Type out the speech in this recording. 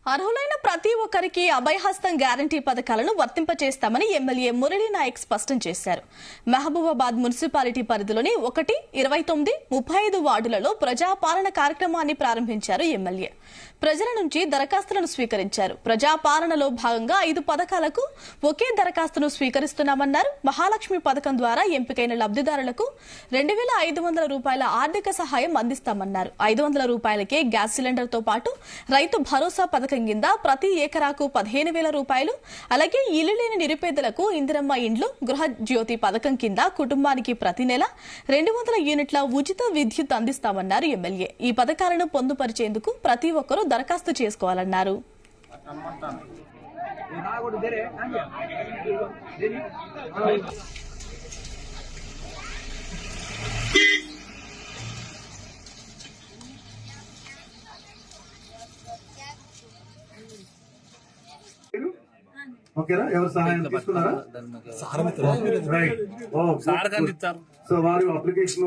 అర్హులైన ప్రతి ఒక్కరికి అభయహస్తం గ్యారంటీ పథకాలను వర్తింపచేస్తామని ఎమ్మెల్యే మురళీ నాయక్ స్పష్టం చేశారు. మహబూబాబాద్ మున్సిపాలిటీ పరిధిలోని 1, 29, 35 వార్డులలో ప్రజాపాలన కార్యక్రమాన్ని ప్రారంభించారు ఎమ్మెల్యే. ప్రజల నుంచి దరఖాస్తులను స్వీకరించారు. ప్రజాపాలనలో భాగంగా 5 పథకాలకు ఒకే దరఖాస్తును స్వీకరిస్తున్నామన్నారు. మహాలక్ష్మి పథకం ద్వారా ఎంపికైన లబ్ధిదారులకు 2,500 రూపాయల ఆర్థిక సహాయం అందిస్తామన్నారు. 500 రూపాయలకే గ్యాస్ సిలిండర్ తో పాటు రైతు భరోసా పథకం కింద ప్రతి ఏకరాకు 15,000 రూపాయలు, అలాగే ఇల్లు లేని నిరుపేదలకు ఇందిరమ్మ ఇండ్లు, గృహ జ్యోతి పథకం కింద కుటుంబానికి ప్రతి నెల 200 యూనిట్ల ఉచిత విద్యుత్ అందిస్తామన్నారు ఎమ్మెల్యే. ఈ పథకాలను పొందుపరిచేందుకు ప్రతి ఒక్కరూ దరఖాస్తు చేసుకోవాలన్నారు. ఓకేనా? ఎవరు సహాయం తీసుకున్నారా? రైట్. సో వారు అప్లికేషన్